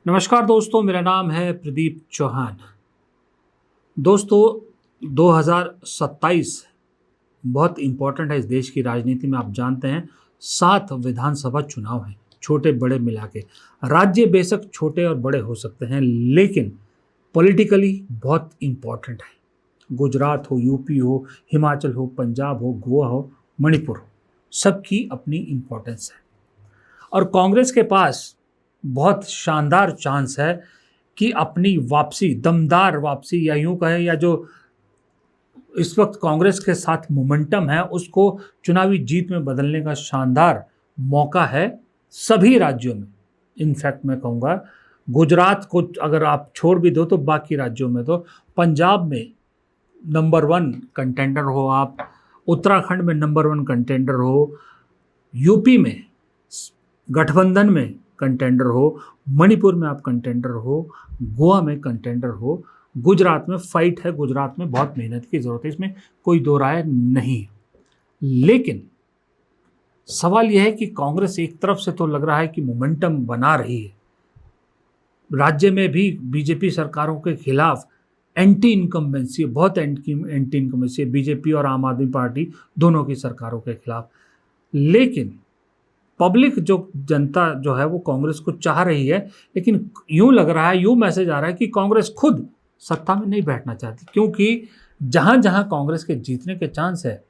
नमस्कार दोस्तों, मेरा नाम है प्रदीप चौहान। दोस्तों 2027 बहुत इम्पोर्टेंट है इस देश की राजनीति में। आप जानते हैं 7 विधानसभा चुनाव हैं, छोटे बड़े मिला के। राज्य बेशक छोटे और बड़े हो सकते हैं, लेकिन पॉलिटिकली बहुत इम्पोर्टेंट है। गुजरात हो, यूपी हो, हिमाचल हो, पंजाब हो, गोवा हो, मणिपुर हो, सबकी अपनी इम्पोर्टेंस है। और कांग्रेस के पास बहुत शानदार चांस है कि अपनी वापसी, दमदार वापसी, या यूं कहें, या जो इस वक्त कांग्रेस के साथ मोमेंटम है उसको चुनावी जीत में बदलने का शानदार मौका है सभी राज्यों में। इनफैक्ट मैं कहूँगा गुजरात को अगर आप छोड़ भी दो तो बाकी राज्यों में, तो पंजाब में नंबर 1 कंटेंडर हो आप, उत्तराखंड में नंबर 1 कंटेंडर हो, यूपी में गठबंधन में कंटेंडर हो, मणिपुर में आप कंटेंडर हो, गोवा में कंटेंडर हो, गुजरात में फाइट है। गुजरात में बहुत मेहनत की ज़रूरत है, इसमें कोई दो राय नहीं। लेकिन सवाल यह है कि कांग्रेस एक तरफ से तो लग रहा है कि मोमेंटम बना रही है, राज्य में भी बीजेपी सरकारों के खिलाफ एंटी इनकम्बेंसी, बहुत एंटी इनकम्बेंसी बीजेपी और आम आदमी पार्टी दोनों की सरकारों के खिलाफ। लेकिन पब्लिक, जो जनता जो है वो कांग्रेस को चाह रही है, लेकिन यूं लग रहा है, यूं मैसेज आ रहा है कि कांग्रेस खुद सत्ता में नहीं बैठना चाहती, क्योंकि जहां जहां कांग्रेस के जीतने के चांस है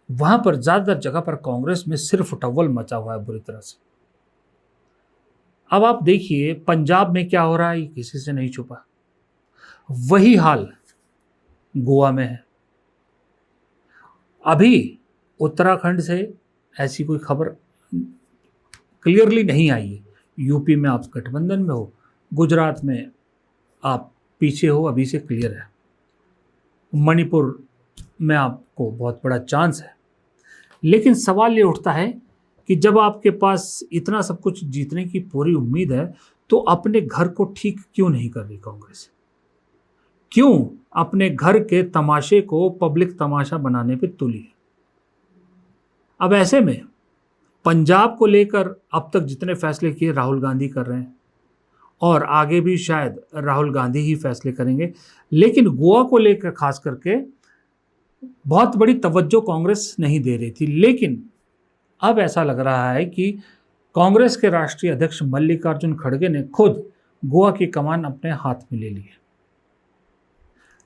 वहां पर ज़्यादातर जगह पर कांग्रेस में सिर्फ टव्वल मचा हुआ है बुरी तरह से। अब आप देखिए पंजाब में क्या हो रहा है, ये किसी से नहीं छुपा। वही हाल गोवा में है। अभी उत्तराखंड से ऐसी कोई खबर क्लियरली नहीं आई है। यूपी में आप गठबंधन में हो, गुजरात में आप पीछे हो, अभी से क्लियर है। मणिपुर में आपको बहुत बड़ा चांस है। लेकिन सवाल ये उठता है कि जब आपके पास इतना सब कुछ जीतने की पूरी उम्मीद है, तो अपने घर को ठीक क्यों नहीं कर रही कांग्रेस? क्यों अपने घर के तमाशे को पब्लिक तमाशा बनाने पे तुली है? अब ऐसे में पंजाब को लेकर अब तक जितने फैसले किए राहुल गांधी कर रहे हैं, और आगे भी शायद राहुल गांधी ही फैसले करेंगे। लेकिन गोवा को लेकर खास करके बहुत बड़ी तवज्जो कांग्रेस नहीं दे रही थी। लेकिन अब ऐसा लग रहा है कि कांग्रेस के राष्ट्रीय अध्यक्ष मल्लिकार्जुन खड़गे ने खुद गोवा की कमान अपने हाथ में ले ली है।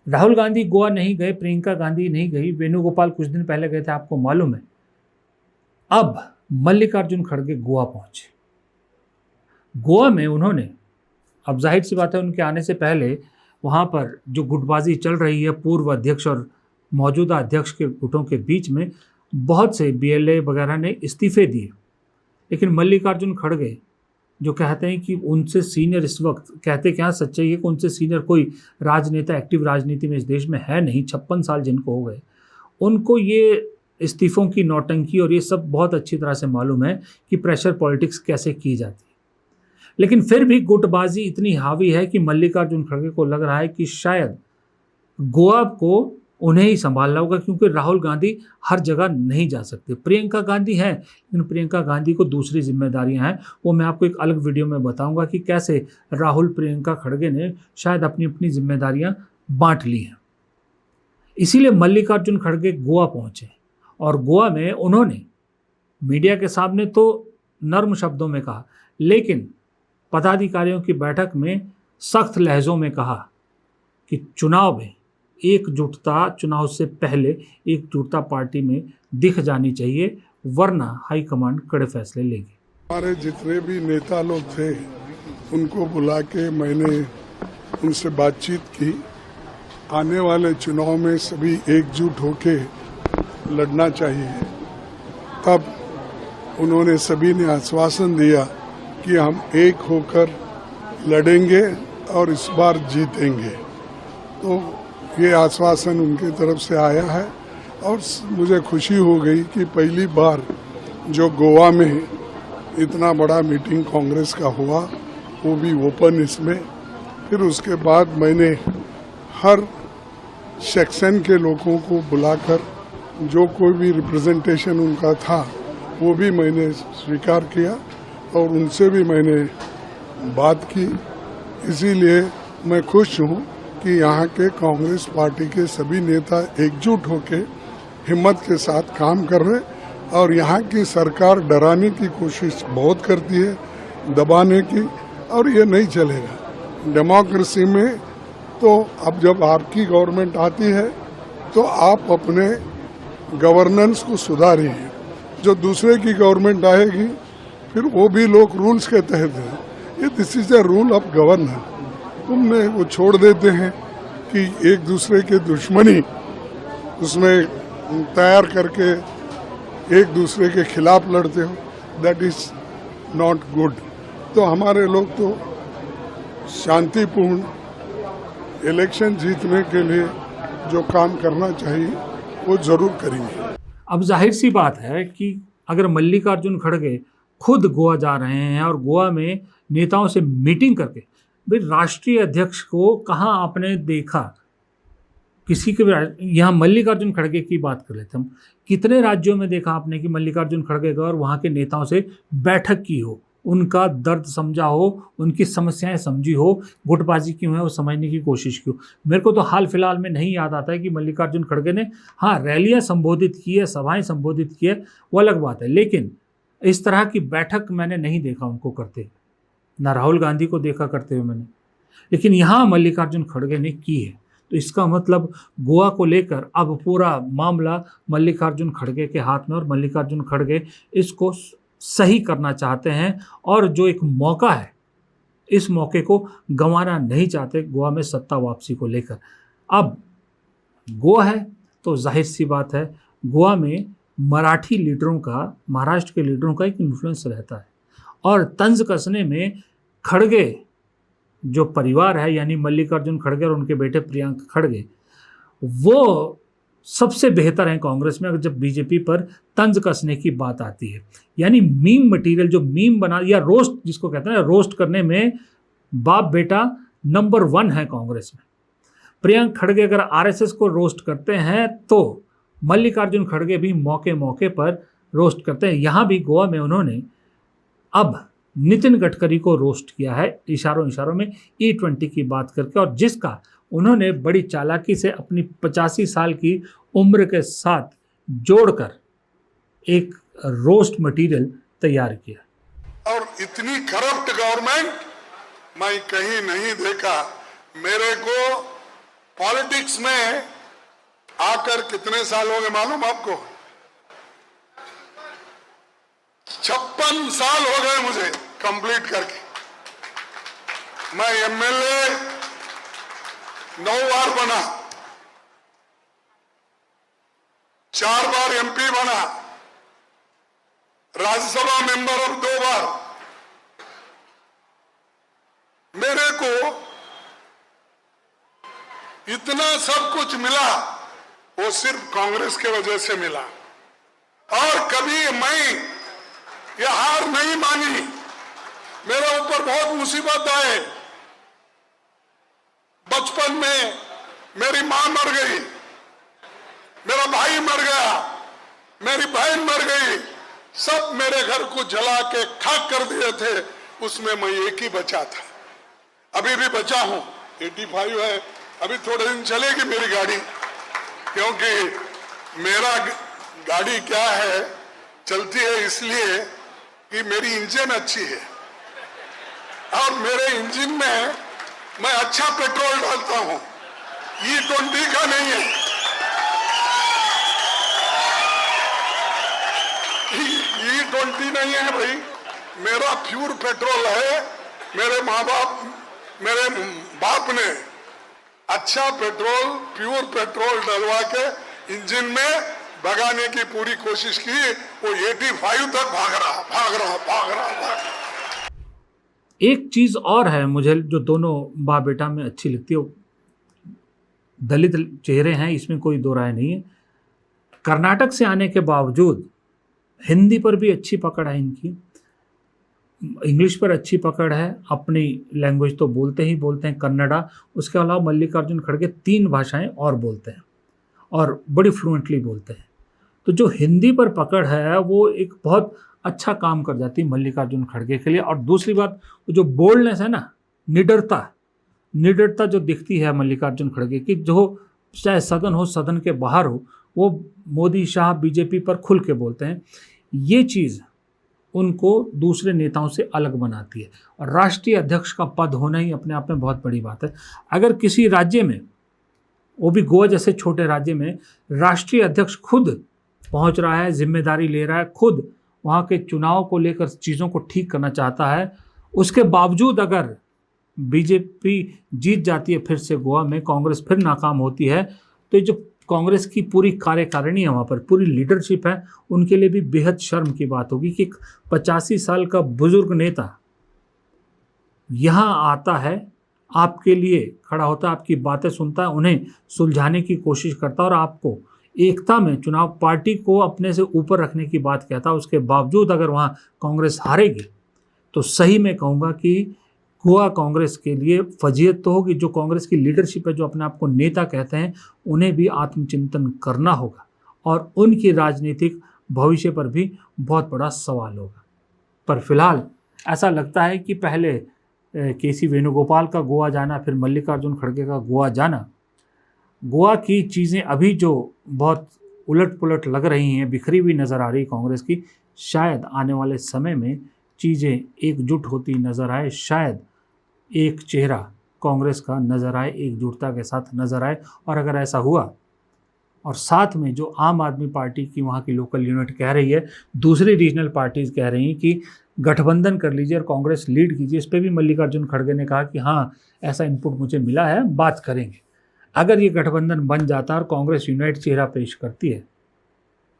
राहुल गांधी गोवा नहीं गए, प्रियंका गांधी नहीं गई, वेणुगोपाल कुछ दिन पहले गए थे, आपको मालूम है। अब मल्लिकार्जुन खड़गे गोवा पहुंचे। गोवा में उन्होंने, अब जाहिर सी बात है उनके आने से पहले वहां पर जो गुटबाजी चल रही है पूर्व अध्यक्ष और मौजूदा अध्यक्ष के गुटों के बीच में, बहुत से बीएलए वगैरह ने इस्तीफे दिए। लेकिन मल्लिकार्जुन खड़गे जो कहते हैं कि उनसे सीनियर, इस वक्त कहते क्या सच्चाई है कि उनसे सीनियर कोई राजनेता एक्टिव राजनीति में इस देश में है नहीं। 56 साल जिनको हो गए, उनको ये इस्तीफों की नौटंकी और ये सब बहुत अच्छी तरह से मालूम है कि प्रेशर पॉलिटिक्स कैसे की जाती है। लेकिन फिर भी गुटबाजी इतनी हावी है कि मल्लिकार्जुन खड़गे को लग रहा है कि शायद गोवा को उन्हें ही संभालना होगा, क्योंकि राहुल गांधी हर जगह नहीं जा सकते। प्रियंका गांधी हैं, लेकिन प्रियंका गांधी को दूसरी जिम्मेदारियां हैं। वो मैं आपको एक अलग वीडियो में बताऊंगा कि कैसे राहुल प्रियंका खड़गे ने शायद अपनी अपनी जिम्मेदारियां बांट ली हैं। इसीलिए मल्लिकार्जुन खड़गे गोवा पहुंचे, और गोवा में उन्होंने मीडिया के सामने तो नर्म शब्दों में कहा, लेकिन पदाधिकारियों की बैठक में सख्त लहजों में कहा कि चुनाव में एकजुटता, चुनाव से पहले एकजुटता पार्टी में दिख जानी चाहिए, वरना हाईकमांड कड़े फैसले लेगी। हमारे जितने भी नेता लोग थे उनको बुला के मैंने उनसे बातचीत की। आने वाले चुनाव में सभी एकजुट होके लड़ना चाहिए। तब उन्होंने सभी ने आश्वासन दिया कि हम एक होकर लड़ेंगे और इस बार जीतेंगे। तो ये आश्वासन उनके तरफ से आया है, और मुझे खुशी हो गई कि पहली बार जो गोवा में इतना बड़ा मीटिंग कांग्रेस का हुआ, वो भी ओपन इसमें। फिर उसके बाद मैंने हर सेक्शन के लोगों को बुलाकर जो कोई भी रिप्रेजेंटेशन उनका था वो भी मैंने स्वीकार किया, और उनसे भी मैंने बात की इसीलिए मैं खुश हूँ कि यहाँ के कांग्रेस पार्टी के सभी नेता एकजुट होकर हिम्मत के साथ काम कर रहे हैं और यहाँ की सरकार डराने की कोशिश बहुत करती है, दबाने की, और ये नहीं चलेगा। डेमोक्रेसी में तो अब जब आपकी गवर्नमेंट आती है तो आप अपने गवर्नेंस को सुधारिए। जो दूसरे की गवर्नमेंट आएगी फिर वो भी लोग रूल्स के तहत है, ये this is the rule of governance. तुमने वो छोड़ देते हैं कि एक दूसरे के दुश्मनी उसमें तैयार करके एक दूसरे के खिलाफ लड़ते हो, दैट इज नॉट गुड। तो हमारे लोग तो शांतिपूर्ण इलेक्शन जीतने के लिए जो काम करना चाहिए वो जरूर करेंगे। अब जाहिर सी बात है कि अगर मल्लिकार्जुन खड़गे खुद गोवा जा रहे हैं और गोवा में नेताओं से मीटिंग करके, भाई राष्ट्रीय अध्यक्ष को कहाँ आपने देखा किसी के, यहाँ मल्लिकार्जुन खड़गे की बात कर लेते हम, कितने राज्यों में देखा आपने कि मल्लिकार्जुन खड़गे गए और वहाँ के नेताओं से बैठक की हो, उनका दर्द समझा हो, उनकी समस्याएं समझी हो, गुटबाजी की है वो समझने की कोशिश की हो। मेरे को तो हाल फिलहाल में नहीं याद आता है कि मल्लिकार्जुन खड़गे ने हाँ रैलियां संबोधित की है, सभाएं संबोधित की है, वो अलग बात है, लेकिन इस तरह की बैठक मैंने नहीं देखा उनको करते, ना राहुल गांधी को देखा करते हुए मैंने, लेकिन यहाँ मल्लिकार्जुन खड़गे ने की है। तो इसका मतलब गोवा को लेकर अब पूरा मामला मल्लिकार्जुन खड़गे के हाथ में, और मल्लिकार्जुन खड़गे इसको सही करना चाहते हैं और जो एक मौका है इस मौके को गंवाना नहीं चाहते गोवा में सत्ता वापसी को लेकर। अब गोवा है तो जाहिर सी बात है गोवा में मराठी लीडरों का, महाराष्ट्र के लीडरों का एक इन्फ्लुएंस रहता है, और तंज कसने में खड़गे जो परिवार है यानी मल्लिकार्जुन खड़गे और उनके बेटे प्रियंक खड़गे वो सबसे बेहतर हैं कांग्रेस में अगर जब बीजेपी पर तंज कसने की बात आती है। यानी मीम मटेरियल, जो मीम बना या रोस्ट जिसको कहते हैं, रोस्ट करने में बाप बेटा नंबर 1 है कांग्रेस में। प्रियंक खड़गे अगर आरएसएस को रोस्ट करते हैं तो मल्लिकार्जुन खड़गे भी मौके मौके पर रोस्ट करते हैं। यहाँ भी गोवा में उन्होंने अब नितिन गडकरी को रोस्ट किया है इशारों इशारों में E20 की बात करके, और जिसका उन्होंने बड़ी चालाकी से अपनी 85 साल की उम्र के साथ जोड़कर एक रोस्ट मटेरियल तैयार किया। और इतनी करप्ट गवर्नमेंट मैं कहीं नहीं देखा। मेरे को पॉलिटिक्स में आकर कितने साल हो गए मालूम आपको? 56 साल हो गए मुझे कंप्लीट करके। मैं एमएलए 9 बार बना, 4 बार एमपी बना, राज्यसभा मेंबर और 2 बार। मेरे को इतना सब कुछ मिला वो सिर्फ कांग्रेस के वजह से मिला, और कभी मैं ये हार नहीं मानी। मेरे ऊपर बहुत मुसीबत आए। बचपन में मेरी मां मर गई, मेरा भाई मर गया, मेरी बहन मर गई, सब मेरे घर को जला के खाक कर दिए थे। उसमें मैं एक ही बचा था, अभी भी बचा हूं। 85 है, अभी थोड़े दिन चलेगी मेरी गाड़ी, क्योंकि मेरा गाड़ी क्या है, चलती है इसलिए कि मेरी इंजन अच्छी है, और मेरे इंजन में मैं अच्छा पेट्रोल डालता हूं, E20 का नहीं है। E20 नहीं है भाई, मेरा प्योर पेट्रोल है। मेरे माँ बाप, मेरे बाप ने अच्छा पेट्रोल, प्योर पेट्रोल डलवा के इंजन में भगाने की पूरी कोशिश की। वो 85 तक भाग रहा। एक चीज़ और है मुझे जो दोनों बाप बेटा में अच्छी लगती है, दलित चेहरे हैं, इसमें कोई दो राय नहीं है। कर्नाटक से आने के बावजूद हिंदी पर भी अच्छी पकड़ है इनकी, इंग्लिश पर अच्छी पकड़ है, अपनी लैंग्वेज तो बोलते ही बोलते हैं कन्नड़ा, उसके अलावा मल्लिकार्जुन खड़गे 3 भाषाएं और बोलते हैं और बड़ी फ्लुएंटली बोलते हैं। तो जो हिंदी पर पकड़ है वो एक बहुत अच्छा काम कर जाती है मल्लिकार्जुन खड़गे के लिए। और दूसरी बात, वो जो बोल्डनेस है ना, निडरता, निडरता जो दिखती है मल्लिकार्जुन खड़गे की, जो चाहे सदन हो सदन के बाहर हो, वो मोदी शाह बीजेपी पर खुल के बोलते हैं, ये चीज़ उनको दूसरे नेताओं से अलग बनाती है। और राष्ट्रीय अध्यक्ष का पद होना ही अपने आप में बहुत बड़ी बात है। अगर किसी राज्य में, वो भी गोवा जैसे छोटे राज्य में, राष्ट्रीय अध्यक्ष खुद पहुंच रहा है, जिम्मेदारी ले रहा है, खुद वहाँ के चुनाव को लेकर चीज़ों को ठीक करना चाहता है, उसके बावजूद अगर बीजेपी जीत जाती है फिर से गोवा में, कांग्रेस फिर नाकाम होती है, तो जो कांग्रेस की पूरी कार्यकारिणी है, वहाँ पर पूरी लीडरशिप है, उनके लिए भी बेहद शर्म की बात होगी कि 85 साल का बुजुर्ग नेता यहाँ आता है, आपके लिए खड़ा होता है, आपकी बातें सुनता है, उन्हें सुलझाने की कोशिश करता है और आपको एकता में चुनाव पार्टी को अपने से ऊपर रखने की बात कहता है। उसके बावजूद अगर वहाँ कांग्रेस हारेगी तो सही में कहूँगा कि गोवा कांग्रेस के लिए फजीहत तो होगी। जो कांग्रेस की लीडरशिप है, जो अपने आप को नेता कहते हैं, उन्हें भी आत्मचिंतन करना होगा और उनकी राजनीतिक भविष्य पर भी बहुत बड़ा सवाल होगा। पर फिलहाल ऐसा लगता है कि पहले केसी वेणुगोपाल का गोवा जाना, फिर मल्लिकार्जुन खड़गे का गोवा जाना, गोवा की चीज़ें अभी जो बहुत उलट पुलट लग रही हैं, बिखरी हुई नज़र आ रही कांग्रेस की, शायद आने वाले समय में चीज़ें एकजुट होती नज़र आए, शायद एक चेहरा कांग्रेस का नज़र आए, एकजुटता के साथ नज़र आए। और अगर ऐसा हुआ और साथ में जो आम आदमी पार्टी की वहाँ की लोकल यूनिट कह रही है, दूसरी रीजनल पार्टीज़ कह रही हैं कि गठबंधन कर लीजिए और कांग्रेस लीड कीजिए, इस पर भी मल्लिकार्जुन खड़गे ने कहा कि हाँ, ऐसा इनपुट मुझे मिला है, बात करेंगे। अगर ये गठबंधन बन जाता है और कांग्रेस यूनाइट चेहरा पेश करती है,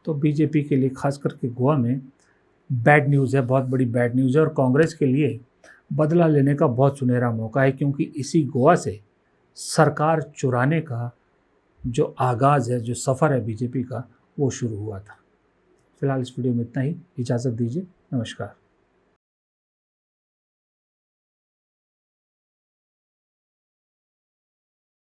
तो बीजेपी के लिए खास करके गोवा में बैड न्यूज़ है, बहुत बड़ी बैड न्यूज़ है। और कांग्रेस के लिए बदला लेने का बहुत सुनहरा मौका है, क्योंकि इसी गोवा से सरकार चुराने का जो आगाज़ है, जो सफ़र है बीजेपी का, वो शुरू हुआ था। फिलहाल इस वीडियो में इतना ही, इजाज़त दीजिए, नमस्कार।